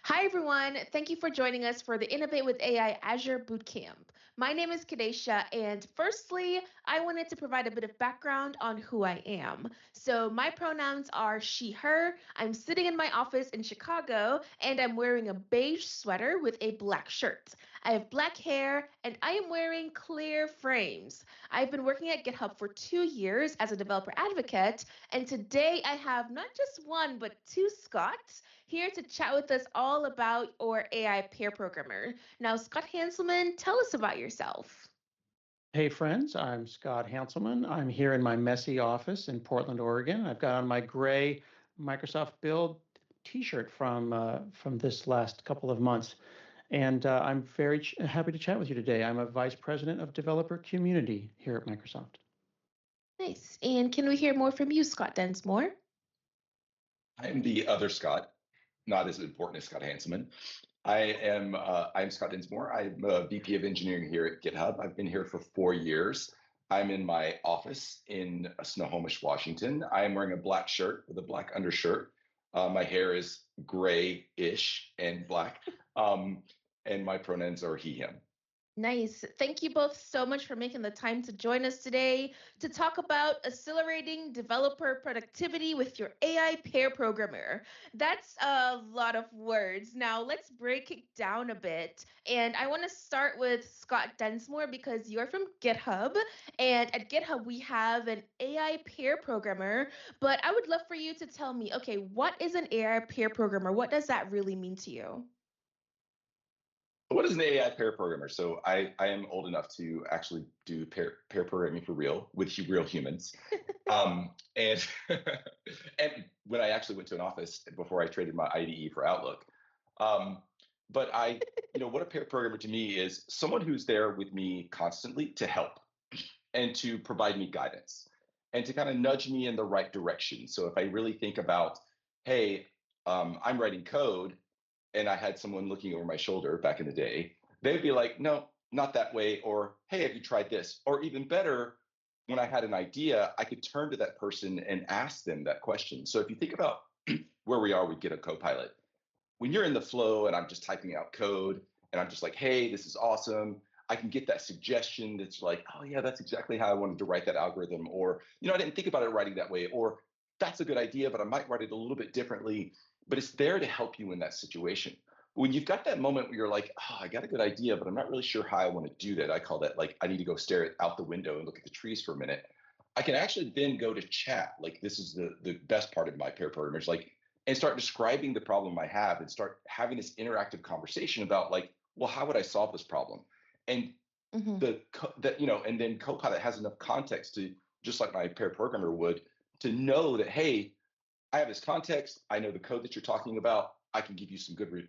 Hi, everyone. Thank you for joining us for the Innovate with AI Azure Bootcamp. My name is Kedasha, and firstly, I wanted to provide a bit of background on who I am. So, my pronouns are she, her. I'm sitting in my office in Chicago, and I'm wearing a beige sweater with a black shirt. I have black hair, and I am wearing clear frames. I've been working at GitHub for 2 years as a developer advocate, and today I have not just one, but two Scotts here to chat with us all about our AI pair programmer. Now, Scott Hanselman, tell us about yourself. Hey friends, I'm Scott Hanselman. I'm here in my messy office in Portland, Oregon. I've got on my gray Microsoft Build T-shirt from this last couple of months, and I'm very happy to chat with you today. I'm a vice president of developer community here at Microsoft. Nice. And can we hear more from you, Scott Densmore? I'm the other Scott, not as important as Scott Hanselman. I'm Scott Densmore. I'm a VP of engineering here at GitHub. I've been here for 4 years. I'm in my office in Snohomish, Washington. I am wearing a black shirt with a black undershirt. My hair is gray-ish and black, and my pronouns are he, him. Nice. Thank you both so much for making the time to join us today to talk about accelerating developer productivity with your AI pair programmer. That's a lot of words. Now let's break it down a bit. And I want to start with Scott Densmore because you're from GitHub. And at GitHub, we have an AI pair programmer. But I would love for you to tell me, okay, what is an AI pair programmer? What does that really mean to you? What is an AI pair programmer? So I am old enough to actually do pair programming for real with real humans. And and when I actually went to an office before I traded my IDE for Outlook. But what a pair programmer to me is someone who's there with me constantly to help and to provide me guidance and to kind of nudge me in the right direction. So if I really think about, hey, I'm writing code, and I had someone looking over my shoulder back in the day, they'd be like, no, not that way. Or, hey, have you tried this? Or even better, when I had an idea, I could turn to that person and ask them that question. So if you think about where we are with GitHub Copilot, when you're in the flow and I'm just typing out code and I'm just like, hey, this is awesome, I can get that suggestion that's like, oh yeah, that's exactly how I wanted to write that algorithm. Or, I didn't think about it writing that way. Or that's a good idea, but I might write it a little bit differently. But it's there to help you in that situation. When you've got that moment where you're like, oh, I got a good idea, but I'm not really sure how I want to do that. I call that like, I need to go stare out the window and look at the trees for a minute. I can actually then go to chat. Like this is the best part of my pair programmer, and start describing the problem I have and start having this interactive conversation about like, well, how would I solve this problem? And and then Copilot has enough context to, just like my pair programmer would, to know that, hey, I have this context. I know the code that you're talking about. I can give you some good,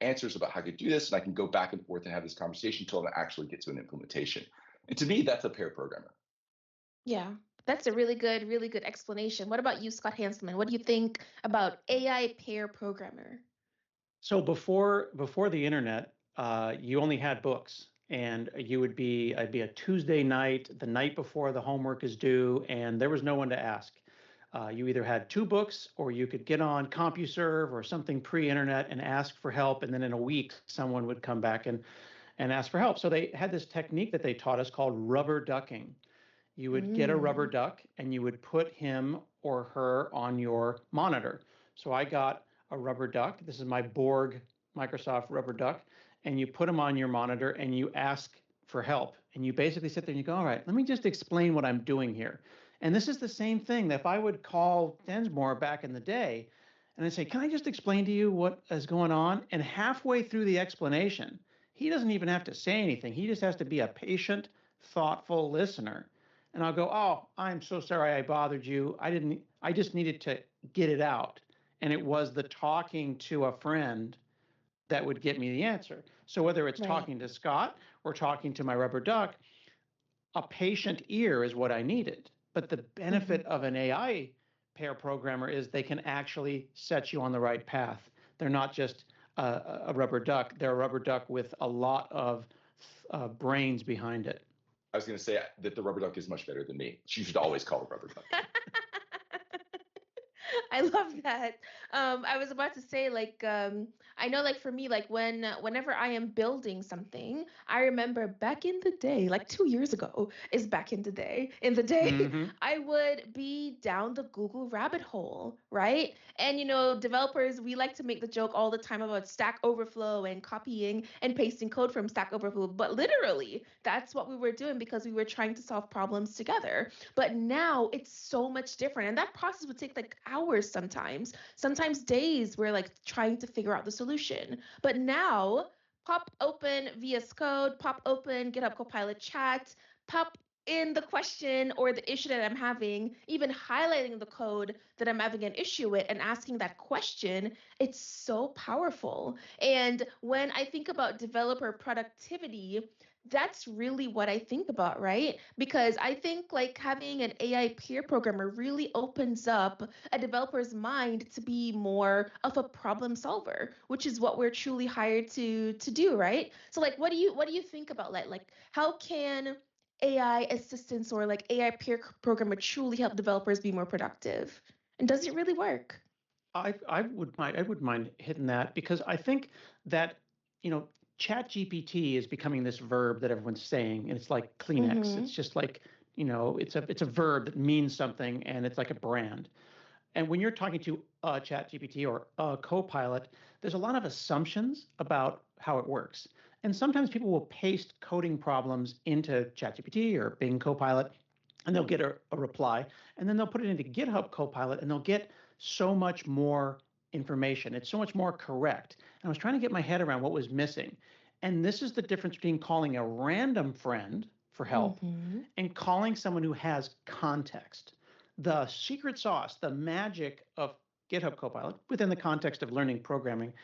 answers about how to do this, and I can go back and forth and have this conversation until I actually get to an implementation. And to me, that's a pair programmer. Yeah, that's a really good explanation. What about you, Scott Hanselman? What do you think about AI pair programmer? So before the internet, you only had books, and it'd be a Tuesday night, the night before the homework is due, and there was no one to ask. You either had 2 books or you could get on CompuServe or something pre-internet and ask for help. And then in a week, someone would come back and ask for help. So they had this technique that they taught us called rubber ducking. You would get a rubber duck and you would put him or her on your monitor. So I got a rubber duck. This is my Borg Microsoft rubber duck. And you put him on your monitor and you ask for help. And you basically sit there and you go, all right, let me just explain what I'm doing here. And this is the same thing that if I would call Densmore back in the day and I say, can I just explain to you what is going on? And halfway through the explanation, he doesn't even have to say anything. He just has to be a patient, thoughtful listener. And I'll go, oh, I'm so sorry I bothered you. I just needed to get it out. And it was the talking to a friend that would get me the answer. So whether it's talking to Scott or talking to my rubber duck, a patient ear is what I needed. But the benefit of an AI pair programmer is they can actually set you on the right path. They're not just a rubber duck. They're a rubber duck with a lot of brains behind it. I was going to say that the rubber duck is much better than me. You should always call a rubber duck. I love that. I was about to say, I know like for me, like whenever I am building something, I remember back in the day, like 2 years ago is back in the day, Hmm. I would be down the Google rabbit hole, right? And developers, we like to make the joke all the time about Stack Overflow and copying and pasting code from Stack Overflow, but literally that's what we were doing because we were trying to solve problems together. But now it's so much different, and that process would take like hours sometimes days. We're like trying to figure out the solution. But now, pop open VS Code, pop open GitHub Copilot chat, pop in the question or the issue that I'm having, even highlighting the code that I'm having an issue with and asking that question. It's so powerful. And when I think about developer productivity, that's really what I think about, right? Because I think like having an AI peer programmer really opens up a developer's mind to be more of a problem solver, which is what we're truly hired to do, right? So like what do you think about that? Like how can AI assistants or like AI peer programmer truly help developers be more productive? And does it really work? I would mind hitting that because I think that you know chat GPT is becoming this verb that everyone's saying, and it's like Kleenex. Mm-hmm. It's just like it's a verb that means something, and it's like a brand. And when you're talking to a chat GPT or a Copilot, there's a lot of assumptions about how it works. And sometimes people will paste coding problems into ChatGPT or Bing Copilot, and they'll get a reply. And then they'll put it into GitHub Copilot, and they'll get so much more information. It's so much more correct. And I was trying to get my head around what was missing. And this is the difference between calling a random friend for help Mm-hmm. and calling someone who has context. The secret sauce, the magic of GitHub Copilot within the context of learning programming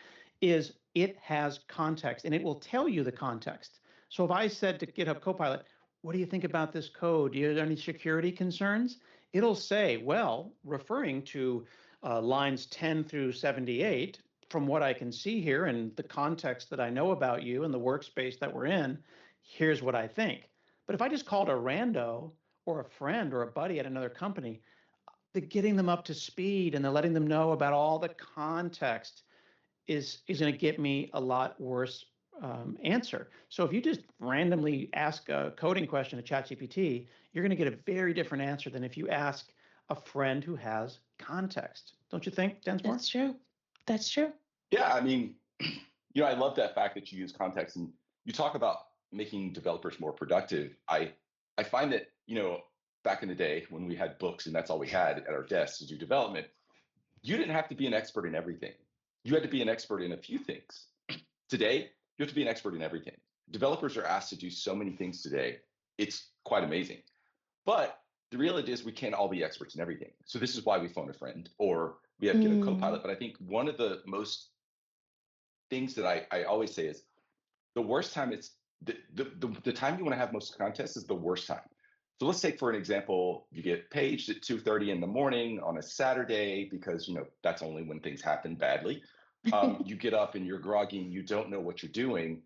is it has context and it will tell you the context. So if I said to GitHub Copilot, what do you think about this code? Do you have any security concerns? It'll say, well, referring to lines 10 through 78, from what I can see here and the context that I know about you and the workspace that we're in, here's what I think. But if I just called a rando or a friend or a buddy at another company, the getting them up to speed and the letting them know about all the context is going to get me a lot worse answer. So if you just randomly ask a coding question to ChatGPT, you're going to get a very different answer than if you ask a friend who has context. Don't you think, Densmore? That's true. That's true. Yeah, I mean, I love that fact that you use context and you talk about making developers more productive. I find that, back in the day when we had books and that's all we had at our desks to do development, you didn't have to be an expert in everything. You had to be an expert in a few things. Today, you have to be an expert in everything. Developers are asked to do so many things today. It's quite amazing. But the reality is we can't all be experts in everything. So this is why we phone a friend or we have GitHub Copilot. But I think one of the most things that I always say is the worst time is the time you want to have most contests is the worst time. So let's take, for an example, you get paged at 2:30 in the morning on a Saturday because, that's only when things happen badly. You get up and you're groggy and you don't know what you're doing,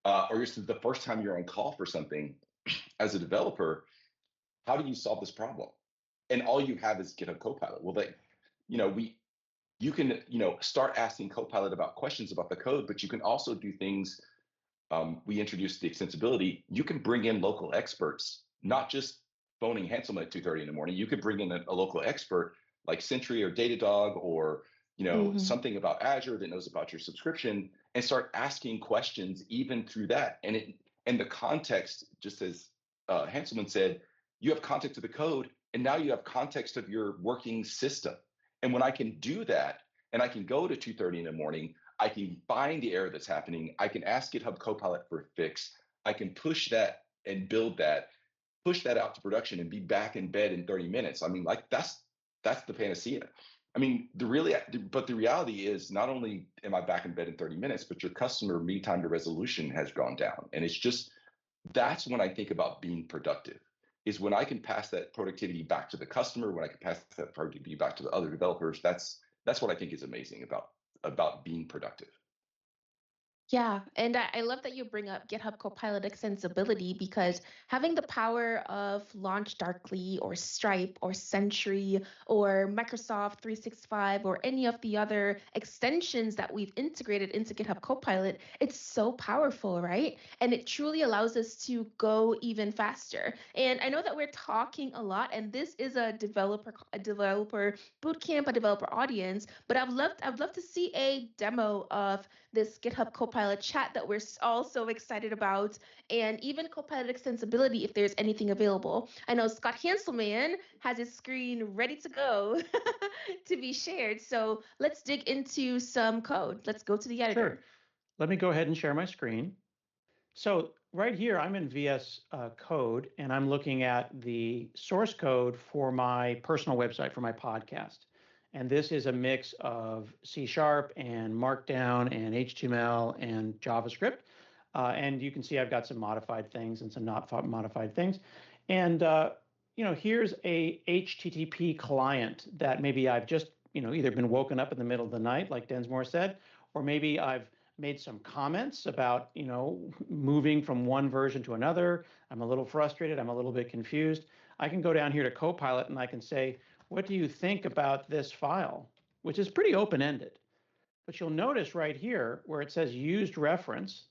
or it's the first time you're on call for something as a developer. How do you solve this problem? And all you have is GitHub Copilot. Well, you can, start asking Copilot about questions about the code, but you can also do things. We introduced the extensibility. You can bring in local experts, not just phoning Hanselman at 2:30 in the morning. You could bring in a local expert like Sentry or Datadog or something about Azure that knows about your subscription and start asking questions even through that. And the context, just as Hanselman said, you have context of the code, and now you have context of your working system. And when I can do that, and I can go to 2:30 in the morning, I can find the error that's happening. I can ask GitHub Copilot for a fix. I can push that and build that, push that out to production and be back in bed in 30 minutes. I mean, like that's the panacea. I mean, the reality is not only am I back in bed in 30 minutes, but your customer mean time to resolution has gone down. And it's just, that's when I think about being productive, is when I can pass that productivity back to the customer, when I can pass that productivity back to the other developers. That's what I think is amazing about being productive. Yeah, and I love that you bring up GitHub Copilot extensibility because having the power of Launch Darkly or Stripe or Sentry or Microsoft 365 or any of the other extensions that we've integrated into GitHub Copilot, it's so powerful, right? And it truly allows us to go even faster. And I know that we're talking a lot, and this is a developer bootcamp, a developer audience, but I'd love to see a demo of this GitHub Copilot chat that we're all so excited about, and even Copilot extensibility if there's anything available. I know Scott Hanselman has his screen ready to go to be shared. So let's dig into some code. Let's go to the editor. Sure. Let me go ahead and share my screen. So right here, I'm in VS Code, and I'm looking at the source code for my personal website for my podcast. And this is a mix of C# and Markdown and HTML and JavaScript. And you can see I've got some modified things and some not modified things. And here's a HTTP client that maybe I've just either been woken up in the middle of the night, like Densmore said, or maybe I've made some comments about moving from one version to another. I'm a little frustrated. I'm a little bit confused. I can go down here to Copilot and I can say, what do you think about this file? Which is pretty open-ended. But you'll notice right here where it says used reference,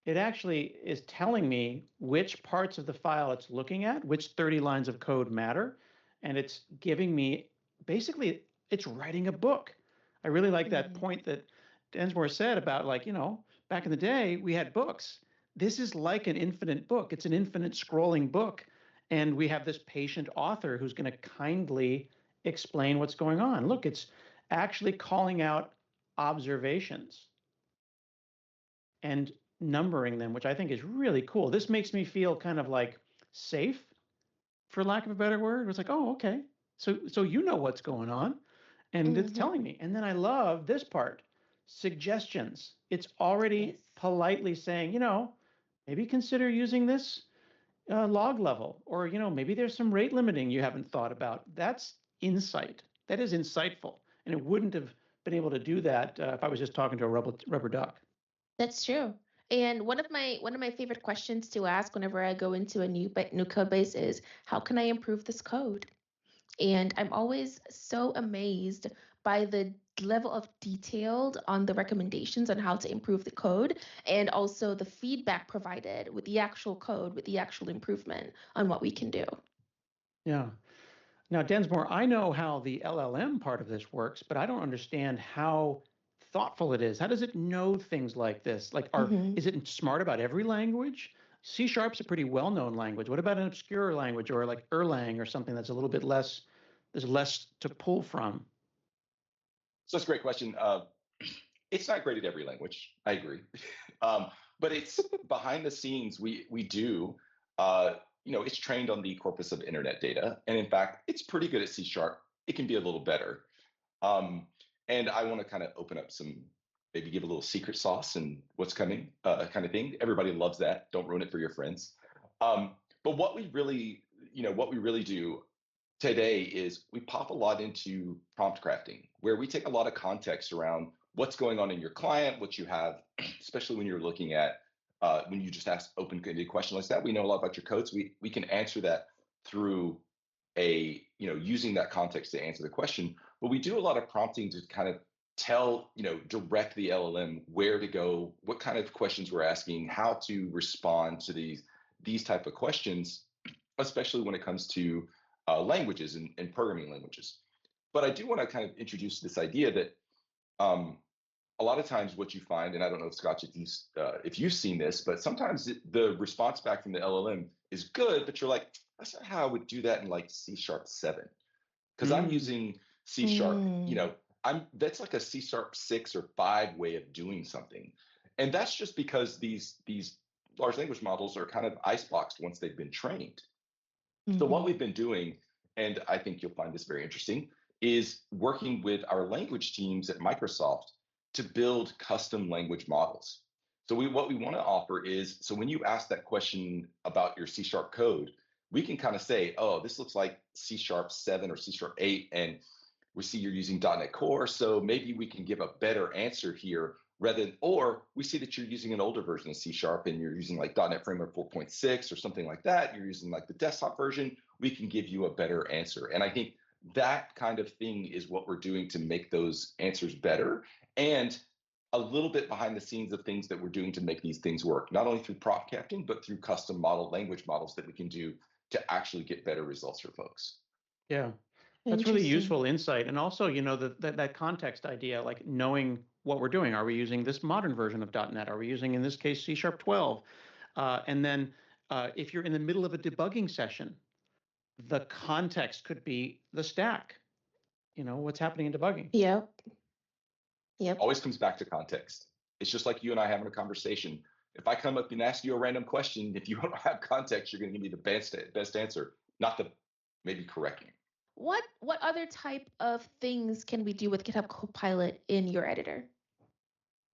it actually is telling me which parts of the file it's looking at, which 30 lines of code matter, and it's giving me, basically, it's writing a book. I really like that point that Densmore said about back in the day, we had books. This is like an infinite book. It's an infinite scrolling book. And we have this patient author who's going to kindly explain what's going on. Look, it's actually calling out observations and numbering them, which I think is really cool. This makes me feel kind of like safe, for lack of a better word. It's like, oh, okay. So you know what's going on. And it's telling me. And then I love this part, suggestions. It's already politely saying, maybe consider using this log level, or maybe there's some rate limiting you haven't thought about. That's insight. That is insightful, and it wouldn't have been able to do that if I was just talking to a rubber duck. That's true. And one of my favorite questions to ask whenever I go into a new code base is, how can I improve this code? And I'm always so amazed by the level of detailed on the recommendations on how to improve the code, and also the feedback provided with the actual code, with the actual improvement on what we can do. Yeah. Now, Densmore, I know how the LLM part of this works, but I don't understand how thoughtful it is. How does it know things like this? Is it smart about every language? C# is a pretty well-known language. What about an obscure language, or like Erlang or something that's a little bit less, there's less to pull from? So that's a great question. It's not great at every language. I agree. But it's behind the scenes, we do, it's trained on the corpus of internet data. And in fact, it's pretty good at C#. It can be a little better. And I want to kind of open up maybe give a little secret sauce and what's coming kind of thing. Everybody loves that. Don't ruin it for your friends. But what we really do today is we pop a lot into prompt crafting, where we take a lot of context around what's going on in your client, what you have, especially when you're looking at, when you just ask open-ended question like that. We know a lot about your codes. We can answer that through using that context to answer the question. But we do a lot of prompting to kind of direct the LLM where to go, what kind of questions we're asking, how to respond to these type of questions, especially when it comes to languages and programming languages. But I do want to kind of introduce this idea that a lot of times what you find, and I don't know if Scott, if you've seen this, but sometimes the response back from the LLM is good, but you're like, that's not how I would do that in like C#7, because I'm using C#. That's like a C#6 or 5 way of doing something, and that's just because these large language models are kind of iceboxed once they've been trained. So what we've been doing, and I think you'll find this very interesting, is working with our language teams at Microsoft to build custom language models. So what we want to offer is, so when you ask that question about your C# code, we can kind of say, oh, this looks like C#7 or C#8, and we see you're using .NET Core, so maybe we can give a better answer here or we see that you're using an older version of C# and you're using like .NET Framework 4.6 or something like that. You're using like the desktop version. We can give you a better answer. And I think that kind of thing is what we're doing to make those answers better, and a little bit behind the scenes of things that we're doing to make these things work, not only through prompt casting, but through custom language models that we can do to actually get better results for folks. Yeah, that's really useful insight. And also, that context idea, like knowing what we're doing. Are we using this modern version of .NET? Are we using, in this case, C# 12? And then if you're in the middle of a debugging session, the context could be the stack, what's happening in debugging. Yep. Always comes back to context. It's just like you and I having a conversation. If I come up and ask you a random question, if you don't have context, you're going to give me the best answer, not the maybe correct one. What other type of things can we do with GitHub Copilot in your editor?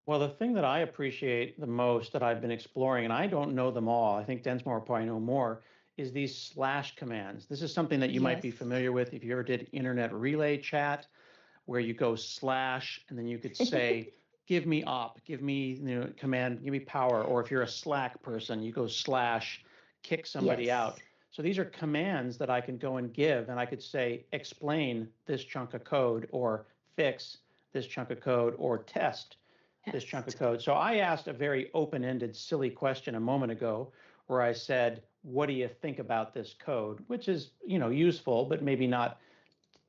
Well, the thing that I appreciate the most that I've been exploring, and I don't know them all, I think Densmore will probably know more, is these / commands. This is something that you might be familiar with if you ever did internet relay chat, where you go / and then you could say, give me op, give me command, give me power. Or if you're a Slack person, you go / kick somebody out. So these are commands that I can go and give, and I could say, explain this chunk of code, or fix this chunk of code, or test this chunk of code. So I asked a very open-ended, silly question a moment ago, where I said, what do you think about this code? Which is, useful, but maybe not,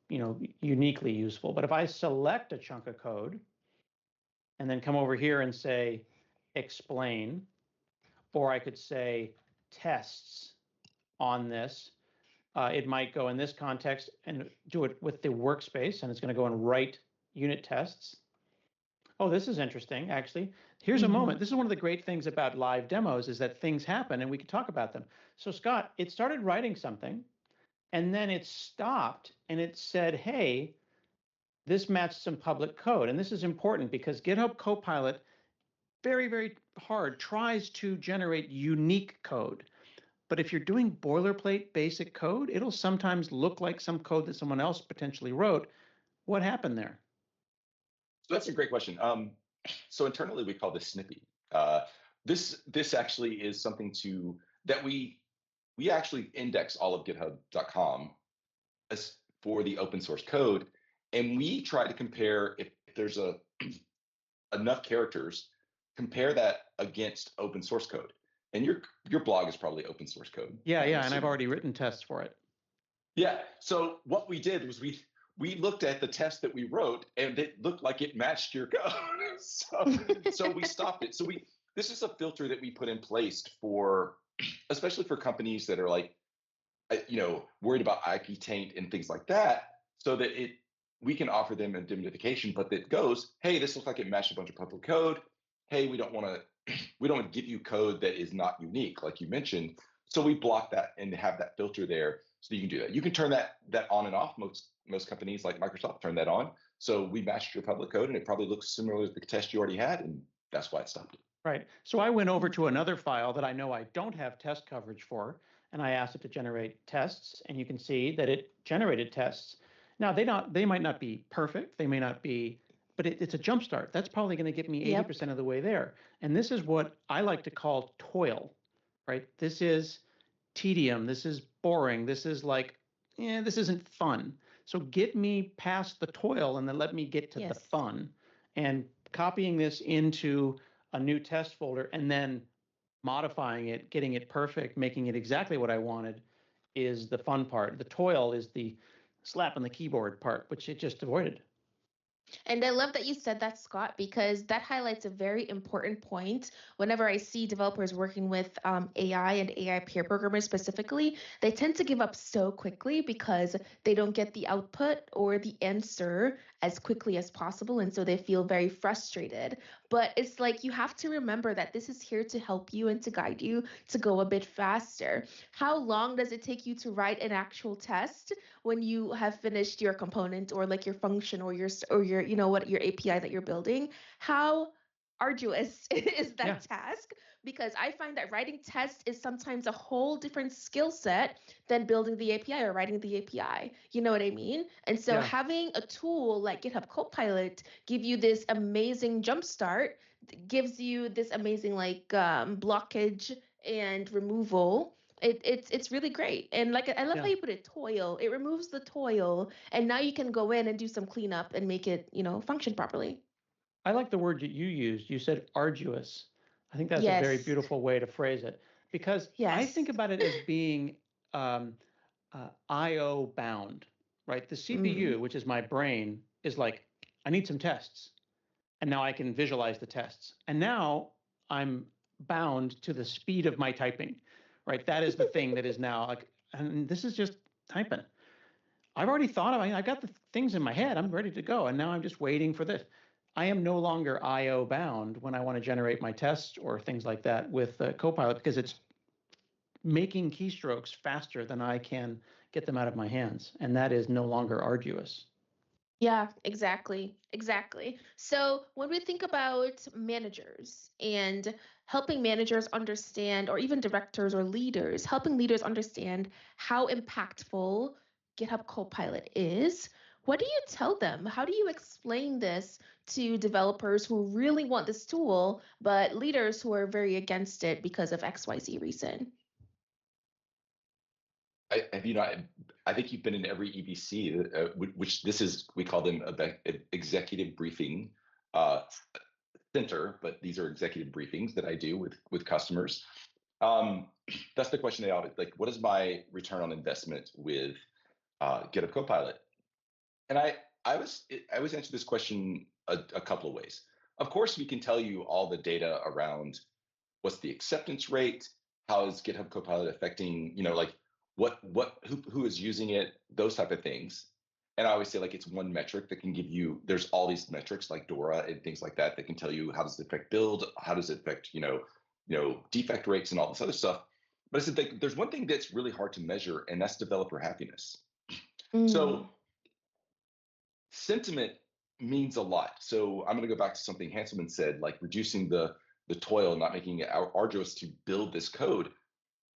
uniquely useful. But if I select a chunk of code and then come over here and say, explain, or I could say tests on this, it might go in this context and do it with the workspace, and it's going to go and write unit tests. Oh, this is interesting, actually. Here's a moment. This is one of the great things about live demos, is that things happen and we can talk about them. So Scott, it started writing something, and then it stopped and it said, hey, this matched some public code. And this is important because GitHub Copilot, very, very hard, tries to generate unique code. But if you're doing boilerplate basic code, it'll sometimes look like some code that someone else potentially wrote. What happened there? So that's a great question. So internally, we call this snippy. This actually is something that we actually index all of GitHub.com as for the open source code, and we try to compare if there's enough characters, compare that against open source code. And your blog is probably open source code. Yeah, and I've already written tests for it. Yeah. So what we did was we looked at the test that we wrote, and it looked like it matched your code. So we stopped it. So this is a filter that we put in place especially for companies that are like, worried about IP taint and things like that, so that we can offer them indemnification, but that goes, hey, this looks like it matched a bunch of public code. Hey, we don't want to give you code that is not unique, like you mentioned. So we block that and have that filter there, so you can do that. You can turn that on and off. Most companies like Microsoft turn that on. So we matched your public code, and it probably looks similar to the test you already had, and that's why it stopped it. Right. So I went over to another file that I know I don't have test coverage for, and I asked it to generate tests, and you can see that it generated tests. Now they might not be perfect, they may not be, but it's a jump start. That's probably going to get me 80% of the way there. And this is what I like to call toil, right? This is tedium. This is boring. This is like, this isn't fun. So get me past the toil and then let me get to the fun. And copying this into a new test folder and then modifying it, getting it perfect, making it exactly what I wanted is the fun part. The toil is the slap on the keyboard part, which it just avoided. And I love that you said that, Scott, because that highlights a very important point. Whenever I see developers working with AI and AI peer programmers specifically, they tend to give up so quickly because they don't get the output or the answer as quickly as possible. And so they feel very frustrated. But it's like you have to remember that this is here to help you and to guide you to go a bit faster. How long does it take you to write an actual test when you have finished your component or like your function or your your API that you're building? How arduous is that Yeah. task, because I find that writing tests is sometimes a whole different skill set than building the API or writing the API. You know what I mean? And so Yeah. having a tool like GitHub Copilot give you this amazing jumpstart, gives you this amazing blockage and removal. It's really great. And like I love how Yeah. you put it, toil. It removes the toil, and now you can go in and do some cleanup and make it, function properly. I like the word that you used. You said arduous. I think that's a very Yes. beautiful way to phrase it, because I Yes. think about it as being I/O bound, right? The CPU, which is my brain, is like, I need some tests, and now I can visualize the tests. And now I'm bound to the speed of my typing, right? That is the thing that is now like, and this is just typing. I've already thought of it. I've got the things in my head. I'm ready to go. And now I'm just waiting for this. I am no longer I/O bound when I want to generate my tests or things like that with Copilot, because it's making keystrokes faster than I can get them out of my hands. And that is no longer arduous. Yeah, exactly. Exactly. So when we think about managers and helping managers understand, or even directors or leaders, helping leaders understand how impactful GitHub Copilot is, what do you tell them? How do you explain this to developers who really want this tool, but leaders who are very against it because of XYZ reason? I think you've been in every EBC, which this is, we call them executive briefing center, but these are executive briefings that I do with customers. That's the question they always like. What is my return on investment with GitHub Copilot? And I always answer this question a couple of ways. Of course, we can tell you all the data around what's the acceptance rate, how is GitHub Copilot affecting, like who is using it, those type of things. And I always say, like, it's one metric that can give you, there's all these metrics like Dora and things like that that can tell you how does it affect build, how does it affect, defect rates and all this other stuff. But I said, there's one thing that's really hard to measure, and that's developer happiness. So sentiment means a lot. So I'm going to go back to something Hanselman said, like reducing the toil, not making it arduous to build this code.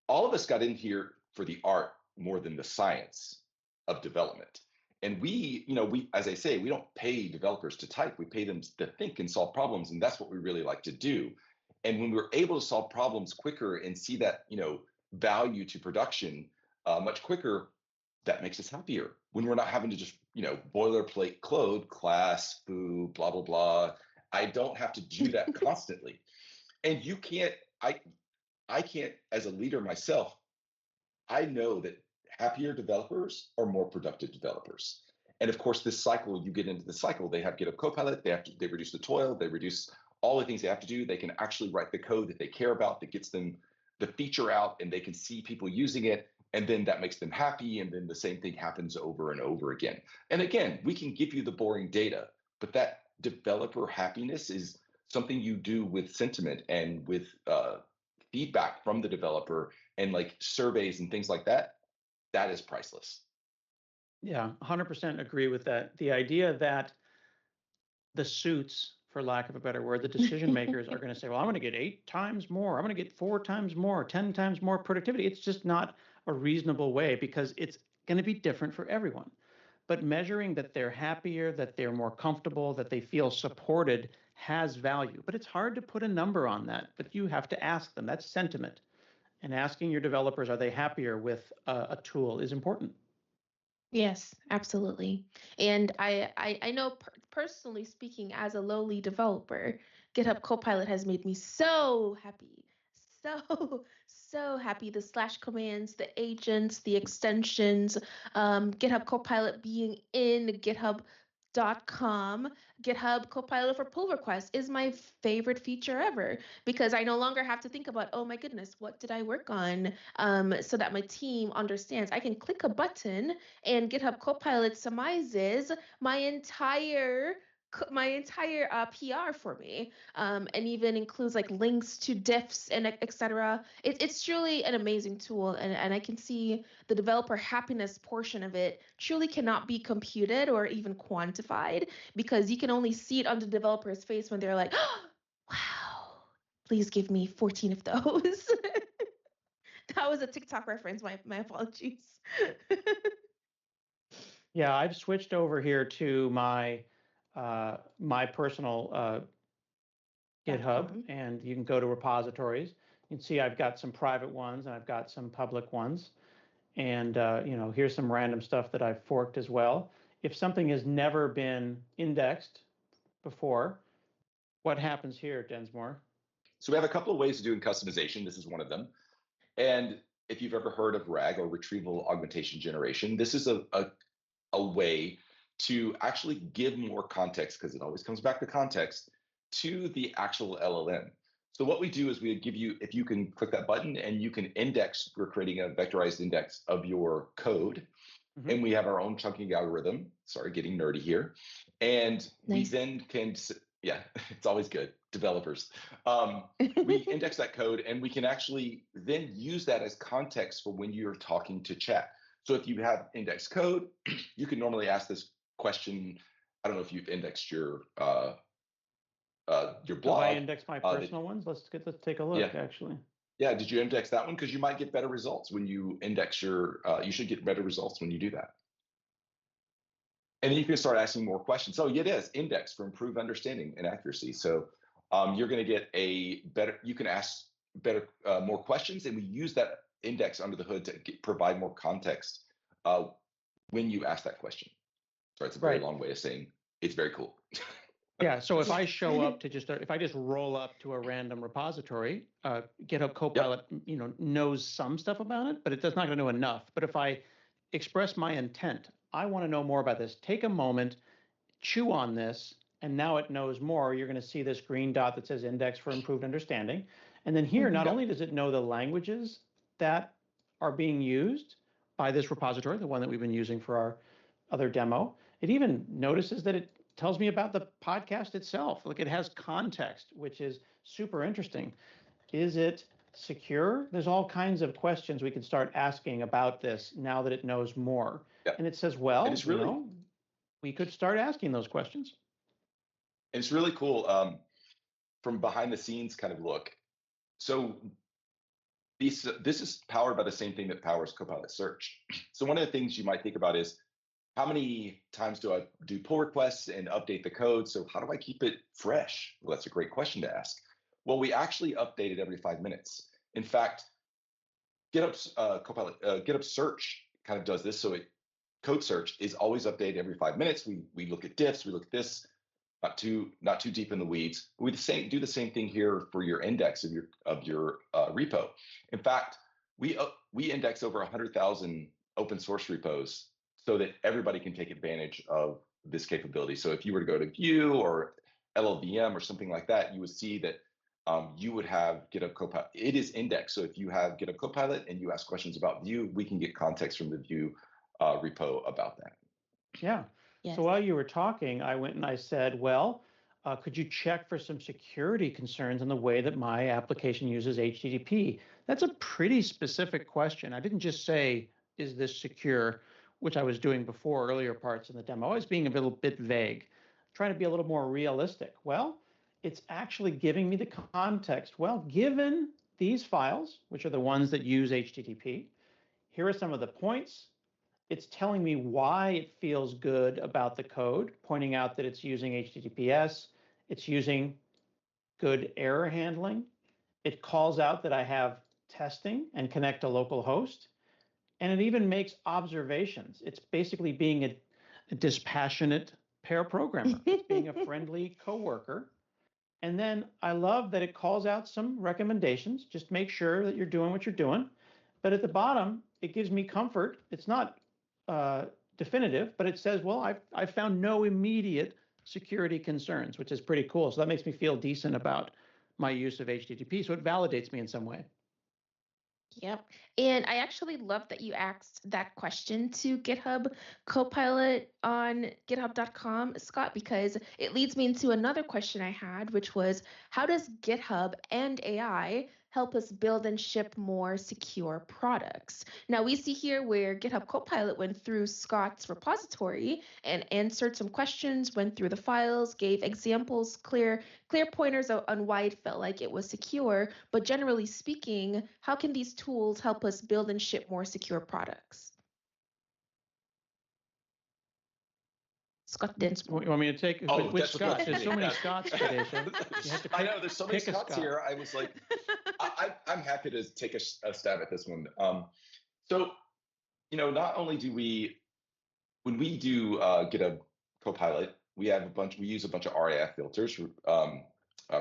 All of us got in here for the art more than the science of development. And we, as I say, we don't pay developers to type. We pay them to think and solve problems, and that's what we really like to do. And when we're able to solve problems quicker and see that, value to production much quicker, that makes us happier. When we're not having to just, boilerplate code, class, foo, blah, blah, blah. I don't have to do that constantly. And you can't, I can't, as a leader myself, I know that happier developers are more productive developers. And of course, this cycle, you get into the cycle, they have GitHub Copilot, they reduce the toil, they reduce all the things they have to do. They can actually write the code that they care about, that gets them the feature out, and they can see people using it. And then that makes them happy. And then the same thing happens over and over again. And again, we can give you the boring data, but that developer happiness is something you do with sentiment and with feedback from the developer and like surveys and things like that. That is priceless. Yeah, 100% agree with that. The idea that the suits, for lack of a better word, the decision makers are going to say, well, I'm going to get 8 times more. I'm going to get 4 times more, 10 times more productivity. It's just not a reasonable way, because it's going to be different for everyone. But measuring that they're happier, that they're more comfortable, that they feel supported has value. But it's hard to put a number on that. But you have to ask them. That's sentiment. And asking your developers, are they happier with a tool, is important. Yes, absolutely. And I know personally speaking, as a lowly developer, GitHub Copilot has made me so happy. So happy. The slash commands, the agents, the extensions, GitHub Copilot being in GitHub.com. GitHub Copilot for pull requests is my favorite feature ever, because I no longer have to think about, oh my goodness, what did I work on? So that my team understands. I can click a button and GitHub Copilot summarizes my entire PR for me, and even includes like links to diffs and etc. It's truly an amazing tool, and I can see the developer happiness portion of it truly cannot be computed or even quantified, because you can only see it on the developer's face when they're like, oh Wow. Please give me 14 of those. That was a TikTok reference. My apologies. Yeah, I've switched over here to my my personal GitHub, and you can go to repositories. You can see I've got some private ones and I've got some public ones. And here's some random stuff that I've forked as well. If something has never been indexed before, what happens here, Densmore? So we have a couple of ways of doing customization. This is one of them. And if you've ever heard of RAG, or retrieval augmentation generation, this is a way to actually give more context, because it always comes back to context, to the actual LLM. So what we do is we give you, if you can click that button and you can index, we're creating a vectorized index of your code. Mm-hmm. And we have our own chunking algorithm. Sorry, getting nerdy here. And nice. We then can, yeah, it's always good, developers. We index that code and we can actually then use that as context for when you're talking to chat. So if you have indexed code, you can normally ask this question. I don't know if you've indexed your blog. Do I index my personal ones? Let's take a look, actually. Yeah, did you index that one? Because you might get better results when you index your, you should get better results when you do that. And then you can start asking more questions. So it is index for improved understanding and accuracy. So you're going to get a better, you can ask better, more questions, and we use that index under the hood to provide more context when you ask that question. Sorry, it's a very long way of saying it's very cool. Yeah, so if I show up to if I just roll up to a random repository, GitHub Copilot, knows some stuff about it, but it's not going to know enough. But if I express my intent, I want to know more about this, take a moment, chew on this, and now it knows more. You're going to see this green dot that says index for improved understanding. And then here, not only does it know the languages that are being used by this repository, the one that we've been using for our other demo, it even notices that it tells me about the podcast itself. Like, it has context, which is super interesting. Is it secure? There's all kinds of questions we can start asking about this now that it knows more. Yep. And it says, well, and it's really, we could start asking those questions. It's really cool from behind the scenes kind of look. So this is powered by the same thing that powers Copilot Search. So one of the things you might think about is, how many times do I do pull requests and update the code? So how do I keep it fresh? Well, that's a great question to ask. Well, we actually update it every 5 minutes. In fact, GitHub's GitHub Search kind of does this. So code search is always updated every 5 minutes. We look at diffs, we look at this, not too deep in the weeds. We do the same thing here for your index of your repo. In fact, we index over 100,000 open source repos, so that everybody can take advantage of this capability. So if you were to go to Vue or LLVM or something like that, you would see that you would have GitHub Copilot. It is indexed. So if you have GitHub Copilot and you ask questions about Vue, we can get context from the Vue repo about that. Yeah. Yes. So while you were talking, I went and I said, well, could you check for some security concerns in the way that my application uses HTTP? That's a pretty specific question. I didn't just say, is this secure, which I was doing before, earlier parts in the demo. I was being a little bit vague, trying to be a little more realistic. Well, it's actually giving me the context. Well, given these files, which are the ones that use HTTP, here are some of the points. It's telling me why it feels good about the code, pointing out that it's using HTTPS, it's using good error handling. It calls out that I have testing and connect to local host. And it even makes observations. It's basically being a dispassionate pair programmer. It's being a friendly coworker. And then I love that it calls out some recommendations. Just make sure that you're doing what you're doing. But at the bottom, it gives me comfort. It's not definitive, but it says, well, I've found no immediate security concerns, which is pretty cool. So that makes me feel decent about my use of HTTP. So it validates me in some way. Yep. And I actually love that you asked that question to GitHub Copilot on github.com, Scott, because it leads me into another question I had, which was, how does GitHub and AI help us build and ship more secure products? Now, we see here where GitHub Copilot went through Scott's repository and answered some questions, went through the files, gave examples, clear pointers on why it felt like it was secure. But generally speaking, how can these tools help us build and ship more secure products? Scott Densmore. You want me to take which Scott? There's so many Scotts, Kedasha. I know there's so many Scotts here. I was like, I'm happy to take a stab at this one. So, not only do when we do GitHub Copilot, we use a bunch of RAI filters,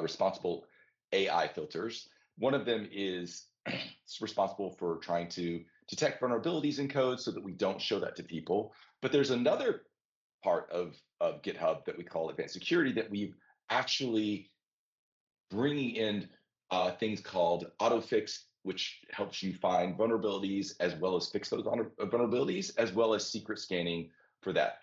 responsible AI filters. One of them is responsible for trying to detect vulnerabilities in code so that we don't show that to people. But there's another part of GitHub that we call advanced security that we've actually bringing in things called autofix, which helps you find vulnerabilities as well as fix those vulnerabilities, as well as secret scanning for that.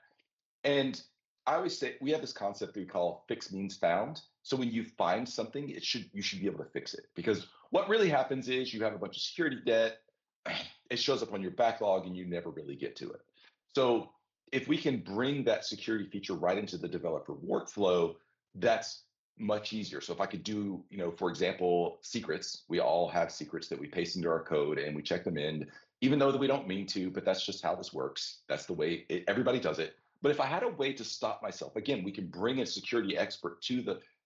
And I always say we have this concept that we call fix means found. So when you find something, you should be able to fix it, because what really happens is you have a bunch of security debt, it shows up on your backlog and you never really get to it. So if we can bring that security feature right into the developer workflow, that's much easier. So if I could do, for example, secrets, we all have secrets that we paste into our code and we check them in, even though that we don't mean to, but that's just how this works. That's the way everybody does it. But if I had a way to stop myself, again, we can bring a security expert to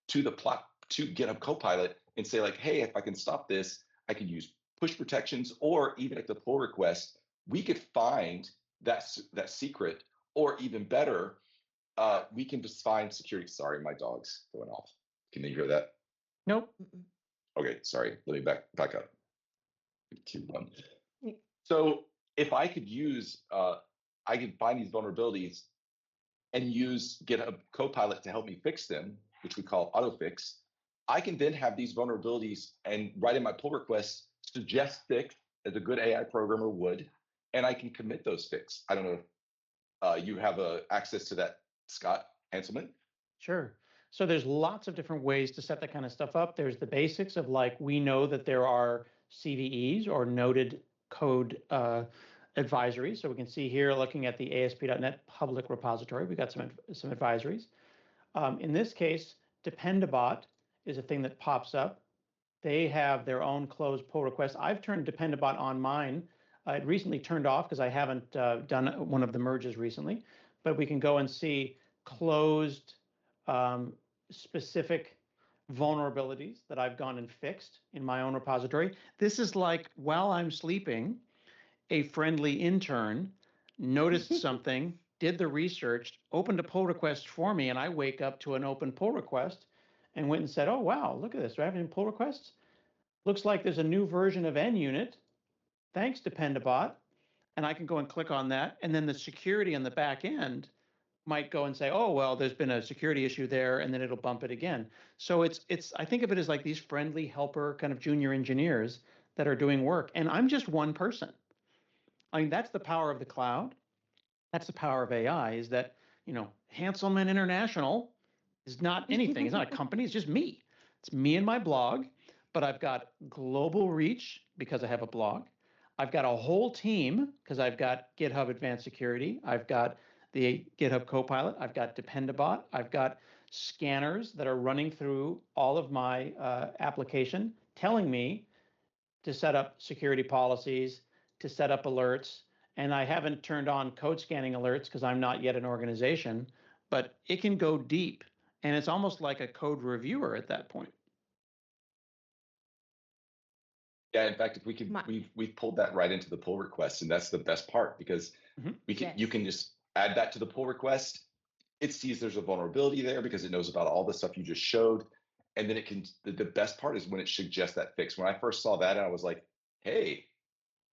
GitHub Copilot and say like, hey, if I can stop this, I can use push protections, or even at the pull request, we could find that secret, or even better, we can just find security. Sorry, my dog's going off. Can you hear that? Nope. Okay, sorry. Let me back up. 2, 1. So if I could I could find these vulnerabilities and use GitHub Copilot to help me fix them, which we call autofix. I can then have these vulnerabilities and write in my pull request, suggest fix as a good AI programmer would, and I can commit those fix. I don't know if you have access to that, Scott Hanselman. Sure. So there's lots of different ways to set that kind of stuff up. There's the basics of like, we know that there are CVEs or noted code advisories. So we can see here, looking at the ASP.NET public repository, we got some advisories. In this case, Dependabot is a thing that pops up. They have their own closed pull request. I've turned Dependabot on mine. It recently turned off because I haven't done one of the merges recently, but we can go and see closed specific vulnerabilities that I've gone and fixed in my own repository. This is like, while I'm sleeping, a friendly intern noticed something, did the research, opened a pull request for me, and I wake up to an open pull request and went and said, oh, wow, look at this. Do I have any pull requests? Looks like there's a new version of NUnit. Thanks, Dependabot. And I can go and click on that. And then the security on the back end might go and say, oh, well, there's been a security issue there, and then it'll bump it again. So I think of it as like these friendly helper kind of junior engineers that are doing work. And I'm just one person. I mean, that's the power of the cloud. That's the power of AI, is that, Hanselman International is not anything. It's not a company. It's just me. It's me and my blog, but I've got global reach because I have a blog. I've got a whole team because I've got GitHub Advanced Security. I've got the GitHub Copilot. I've got Dependabot. I've got scanners that are running through all of my application, telling me to set up security policies, to set up alerts. And I haven't turned on code scanning alerts because I'm not yet an organization, but it can go deep. And it's almost like a code reviewer at that point. Yeah, in fact, if we could, we've pulled that right into the pull request, and that's the best part, because you can just add that to the pull request. It sees there's a vulnerability there because it knows about all the stuff you just showed, and then it can. The best part is when it suggests that fix. When I first saw that, I was like, hey,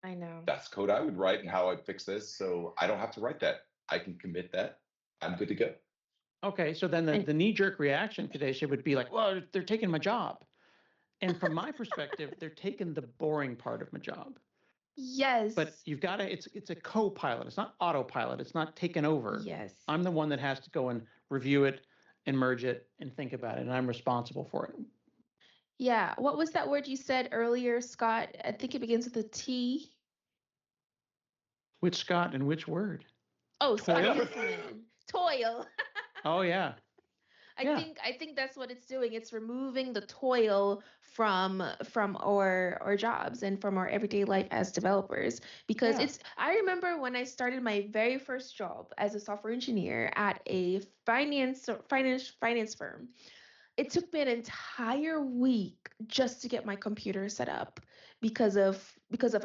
I know that's code I would write and how I'd fix this, so I don't have to write that. I can commit that. I'm good to go. Okay, so then the knee-jerk reaction, Kedasha, would be like, well, they're taking my job. And from my perspective, they're taking the boring part of my job. Yes. But you've got to, it's a co-pilot. It's not autopilot. It's not taken over. Yes. I'm the one that has to go and review it and merge it and think about it, and I'm responsible for it. Yeah. What was that word you said earlier, Scott? I think it begins with a T. Which Scott and which word? Oh, Scott Toil? Hanselman. Toil. Oh, yeah. Yeah. I think that's what it's doing. It's removing the toil from our jobs and from our everyday life as developers. Because Yeah. I remember when I started my very first job as a software engineer at a finance firm. It took me an entire week just to get my computer set up because of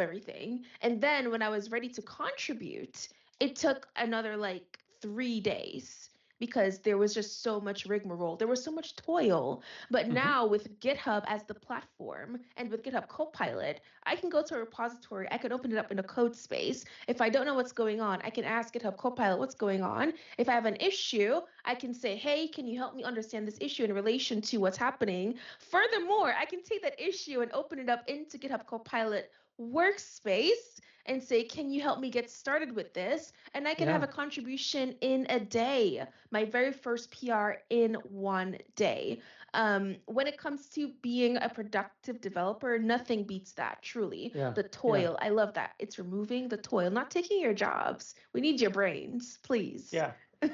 everything. And then when I was ready to contribute, it took another like 3 days because there was just so much rigmarole. There was so much toil. But now with GitHub as the platform and with GitHub Copilot, I can go to a repository. I can open it up in a code space. If I don't know what's going on, I can ask GitHub Copilot what's going on. If I have an issue, I can say, hey, can you help me understand this issue in relation to what's happening? Furthermore, I can take that issue and open it up into GitHub Copilot workspace and say, can you help me get started with this? And I can have a contribution in a day, my very first PR in one day. When it comes to being a productive developer, nothing beats that, truly. Yeah. The toil, I love that. It's removing the toil, not taking your jobs. We need your brains, please. Yeah.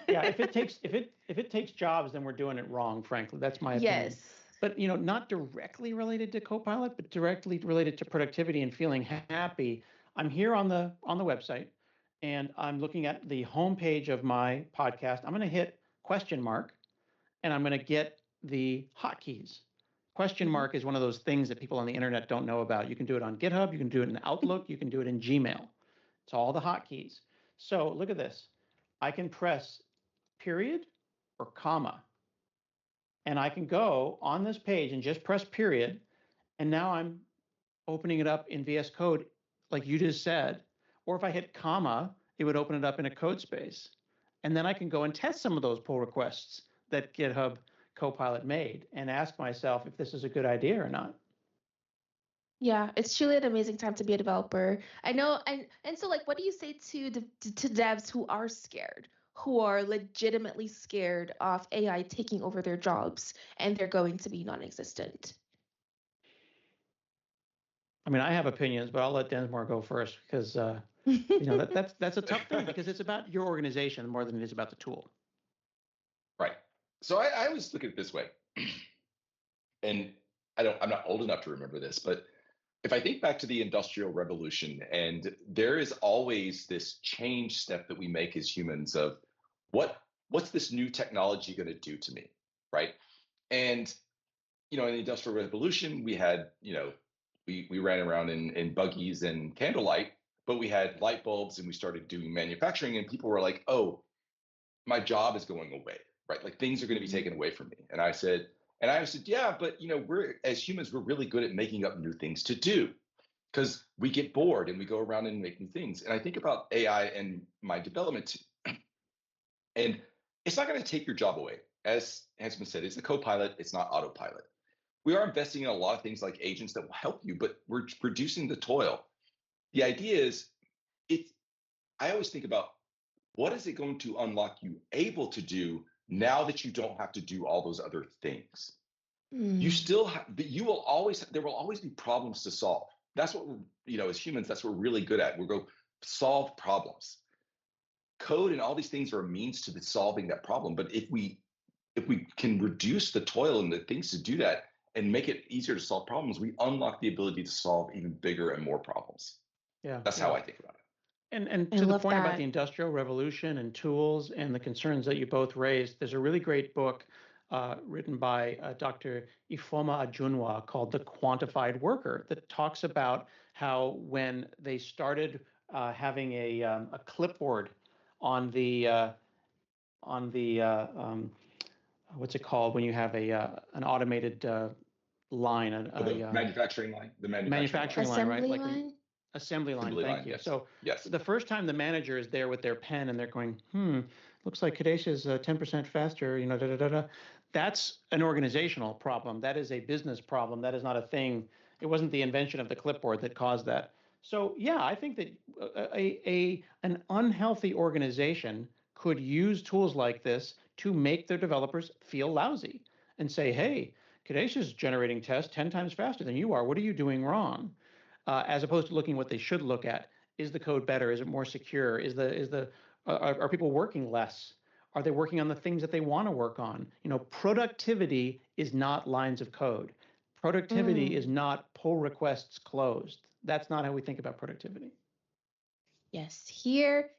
Yeah. If it takes jobs, then we're doing it wrong, frankly. That's my opinion. Yes. But not directly related to Copilot, but directly related to productivity and feeling happy. I'm here on the website, and I'm looking at the homepage of my podcast. I'm going to hit question mark, and I'm going to get the hotkeys. Question mark is one of those things that people on the internet don't know about. You can do it on GitHub, you can do it in Outlook, you can do it in Gmail. It's all the hotkeys. So look at this. I can press period or comma. And I can go on this page and just press period. And now I'm opening it up in VS Code, like you just said. Or if I hit comma, it would open it up in a code space. And then I can go and test some of those pull requests that GitHub Copilot made and ask myself if this is a good idea or not. Yeah, it's truly an amazing time to be a developer. I know, and so like, what do you say to devs who are scared, who are legitimately scared of AI taking over their jobs and they're going to be non-existent? I mean, I have opinions, but I'll let Densmore go first because that's a tough thing because it's about your organization more than it is about the tool. Right. So I always look at it this way, and I'm not old enough to remember this, but if I think back to the Industrial Revolution, and there is always this change step that we make as humans of what's this new technology going to do to me, right? And in the Industrial Revolution, we had we ran around in buggies and candlelight, but we had light bulbs and we started doing manufacturing, and people were like, oh, my job is going away, right? Like things are going to be taken away from me. And I said, yeah, but we're as humans, we're really good at making up new things to do because we get bored and we go around and make new things. And I think about AI and my development, and it's not going to take your job away. As has been said, it's a co-pilot, it's not autopilot. We are investing in a lot of things like agents that will help you, but we're reducing the toil. The idea is, I always think about what is it going to unlock you able to do now that you don't have to do all those other things. You still have, there will always be problems to solve. That's what we're, as humans, that's what we're really good at. We'll go solve problems. Code and all these things are a means to solving that problem. But if we can reduce the toil and the things to do that and make it easier to solve problems, we unlock the ability to solve even bigger and more problems. Yeah, that's how I think about it. And to the point about the Industrial Revolution and tools and the concerns that you both raised, there's a really great book written by Dr. Ifeoma Ajunwa called The Quantified Worker that talks about how when they started having a clipboard on the what's it called when you have an automated line, the manufacturing line, manufacturing line, right? Line? Assembly line, thank you. Yes. So yes. The first time the manager is there with their pen and they're going, looks like Kedasha's 10% faster, that's an organizational problem. That is a business problem. That is not a thing. It wasn't the invention of the clipboard that caused that. So yeah, I think that an unhealthy organization could use tools like this to make their developers feel lousy and say, hey, Kedasha's generating tests 10 times faster than you are. What are you doing wrong? As opposed to looking what they should look at. Is the code better? Is it more secure? Are people working less? Are they working on the things that they want to work on? Productivity is not lines of code. Productivity is not pull requests closed. That's not how we think about productivity. Yes, here.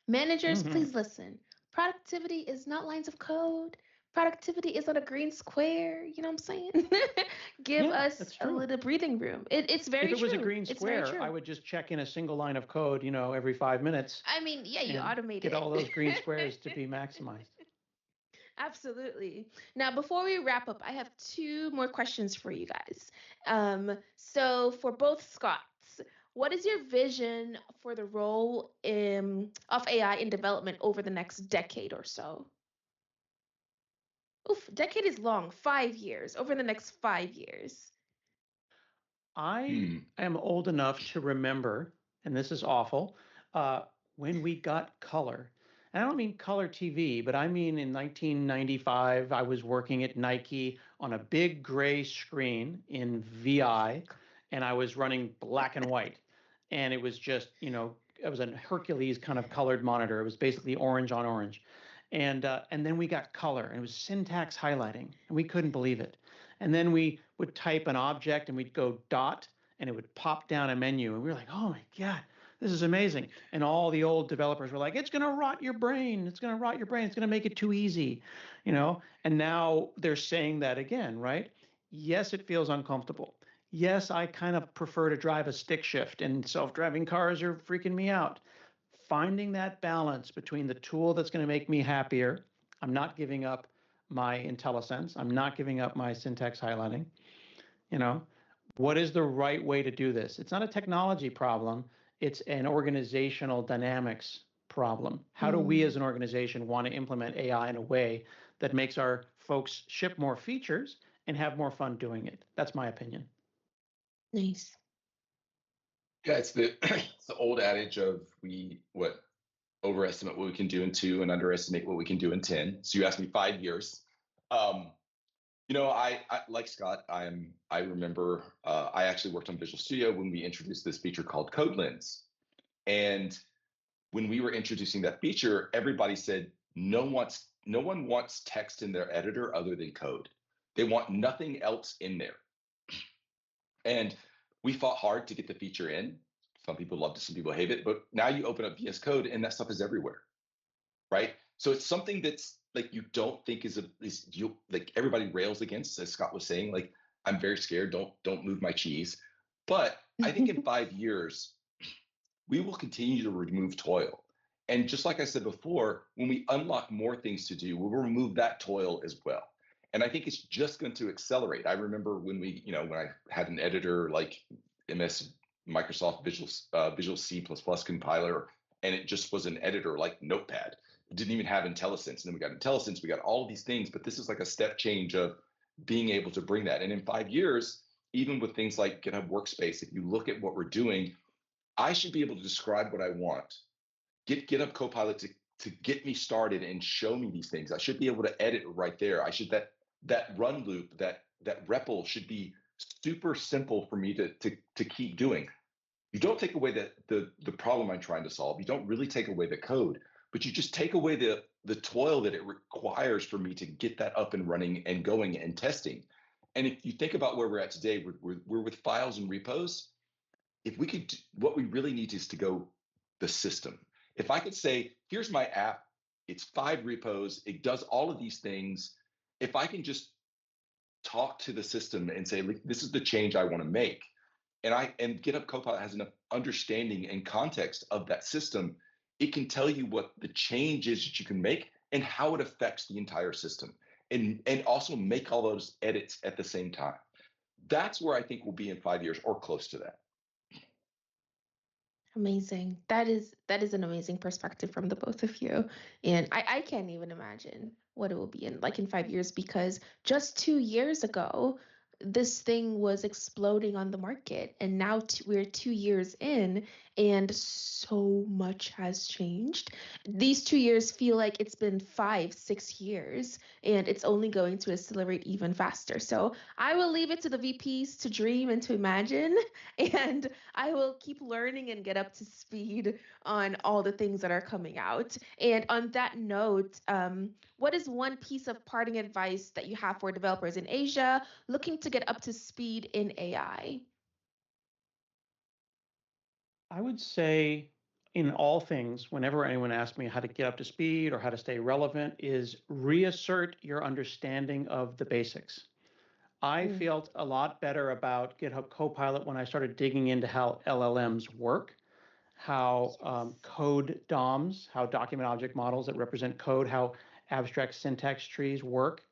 Managers, please listen. Productivity is not lines of code. Productivity is not a green square. You know what I'm saying? Give us a little breathing room. It's very true. If it was a green square, I would just check in a single line of code, every 5 minutes. I mean, yeah, you automate get all those green squares to be maximized. Absolutely. Now, before we wrap up, I have 2 more questions for you guys. So for both Scotts, what is your vision for the role of AI in development over the next decade or so? Oof, decade is long. 5 years, over the next 5 years. I am old enough to remember, and this is awful, when we got color. And I don't mean color TV, but I mean in 1995, I was working at Nike on a big gray screen in VI, and I was running black and white. And it was just, it was a Hercules kind of colored monitor. It was basically orange on orange. And then we got color, and it was syntax highlighting, and we couldn't believe it. And then we would type an object, and we'd go dot, and it would pop down a menu, and we were like, oh my God, this is amazing. And all the old developers were like, it's going to rot your brain. It's going to rot your brain. It's going to make it too easy, And now they're saying that again, right? Yes, it feels uncomfortable. Yes, I kind of prefer to drive a stick shift, and self-driving cars are freaking me out. Finding that balance between the tool that's going to make me happier. I'm not giving up my IntelliSense. I'm not giving up my syntax highlighting. What is the right way to do this? It's not a technology problem. It's an organizational dynamics problem. How do we as an organization want to implement AI in a way that makes our folks ship more features and have more fun doing it? That's my opinion. Nice. Yeah, it's the old adage of we overestimate what we can do in 2 and underestimate what we can do in 10. So you asked me 5 years. I like Scott. I remember I actually worked on Visual Studio when we introduced this feature called Code Lens. And when we were introducing that feature, everybody said no one wants text in their editor other than code. They want nothing else in there. And we fought hard to get the feature in. Some people loved it, some people hate it, but now you open up VS Code and that stuff is everywhere, right? So it's something that's like you don't think is like everybody rails against, as Scott was saying, like I'm very scared, don't move my cheese. But I think in 5 years, we will continue to remove toil. And just like I said before, when we unlock more things to do, we'll remove that toil as well. And I think it's just going to accelerate. I remember when when I had an editor like Microsoft Visual C++ compiler, and it just was an editor like Notepad. It didn't even have IntelliSense. And then we got IntelliSense, we got all of these things, but this is like a step change of being able to bring that. And in 5 years, even with things like GitHub Workspace, if you look at what we're doing, I should be able to describe what I want. Get GitHub Copilot to get me started and show me these things. I should be able to edit right there. I should that run loop, that REPL should be super simple for me to keep doing. You don't take away the problem I'm trying to solve. You don't really take away the code, but you just take away the toil that it requires for me to get that up and running and going and testing. And if you think about where we're at today, we're with files and repos. If we could, what we really need is to go the system. If I could say, here's my app, it's 5 repos, it does all of these things. If I can just talk to the system and say, this is the change I want to make, and GitHub Copilot has enough understanding and context of that system, it can tell you what the change is that you can make and how it affects the entire system, and also make all those edits at the same time. That's where I think we'll be in 5 years or close to that. Amazing. That is an amazing perspective from the both of you. And I can't even imagine what it will be in 5 years, because just 2 years ago, this thing was exploding on the market. And now we're 2 years in, and so much has changed. These 2 years feel like it's been 5, 6 years, and it's only going to accelerate even faster. So I will leave it to the VPs to dream and to imagine, and I will keep learning and get up to speed on all the things that are coming out. And on that note, what is one piece of parting advice that you have for developers in Asia looking to get up to speed in AI? I would say in all things, whenever anyone asks me how to get up to speed or how to stay relevant, is reassert your understanding of the basics. I felt a lot better about GitHub Copilot when I started digging into how LLMs work, how code DOMs, how document object models that represent code, how abstract syntax trees work.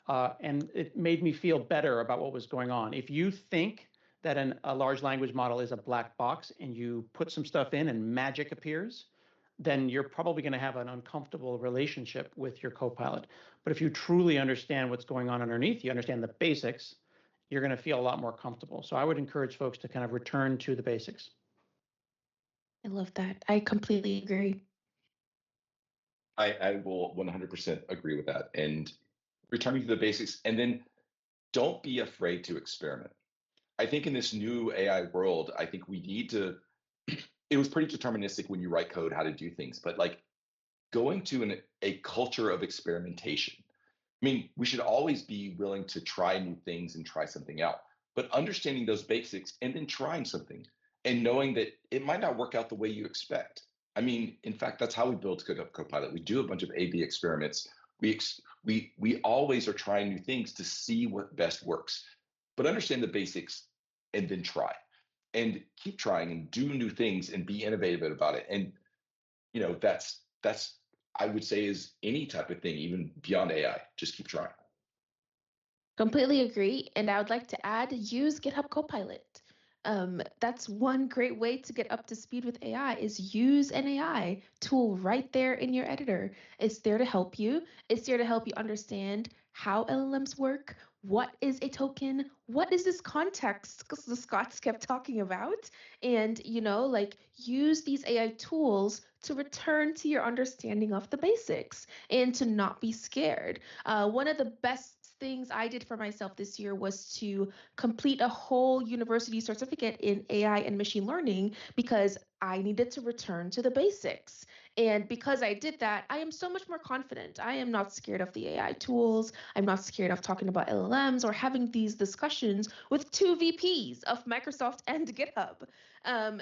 And it made me feel better about what was going on. If you think that a large language model is a black box and you put some stuff in and magic appears, then you're probably going to have an uncomfortable relationship with your Copilot. But if you truly understand what's going on underneath, you understand the basics, you're going to feel a lot more comfortable. So I would encourage folks to kind of return to the basics. I love that. I completely agree. I will 100% agree with that. And returning to the basics, and then don't be afraid to experiment. I think in this new AI world, I think we need to, it was pretty deterministic when you write code how to do things, but like going to a culture of experimentation. I mean, we should always be willing to try new things and try something out, but understanding those basics and then trying something and knowing that it might not work out the way you expect. I mean, in fact, that's how we build GitHub Copilot. We do a bunch of A/B experiments. We always are trying new things to see what best works, but understand the basics and then try and keep trying and do new things and be innovative about it. And, you know, that's I would say is any type of thing, even beyond AI, just keep trying. Completely agree. And I would like to add, use GitHub Copilot. That's one great way to get up to speed with AI is use an AI tool right there in your editor. It's there to help you. It's there to help you understand how LLMs work. What is a token? What is this context? Because the Scots kept talking about. And, you know, like use these AI tools to return to your understanding of the basics and to not be scared. One of the best things I did for myself this year was to complete a whole university certificate in AI and machine learning because I needed to return to the basics. And because I did that, I am so much more confident. I am not scared of the AI tools. I'm not scared of talking about LLMs or having these discussions with two VPs of Microsoft and GitHub.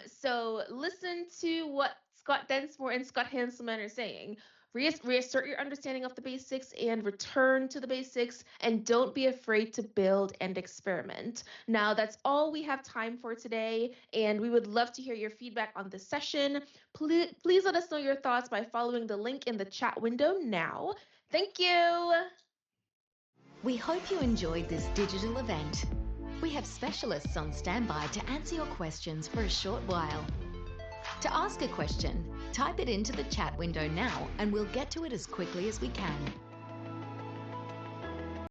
So listen to what Scott Densmore and Scott Hanselman are saying. Reassert your understanding of the basics and return to the basics, and don't be afraid to build and experiment. Now, that's all we have time for today, and we would love to hear your feedback on this session. Please let us know your thoughts by following the link in the chat window now. Thank you. We hope you enjoyed this digital event. We have specialists on standby to answer your questions for a short while. To ask a question, type it into the chat window now and we'll get to it as quickly as we can.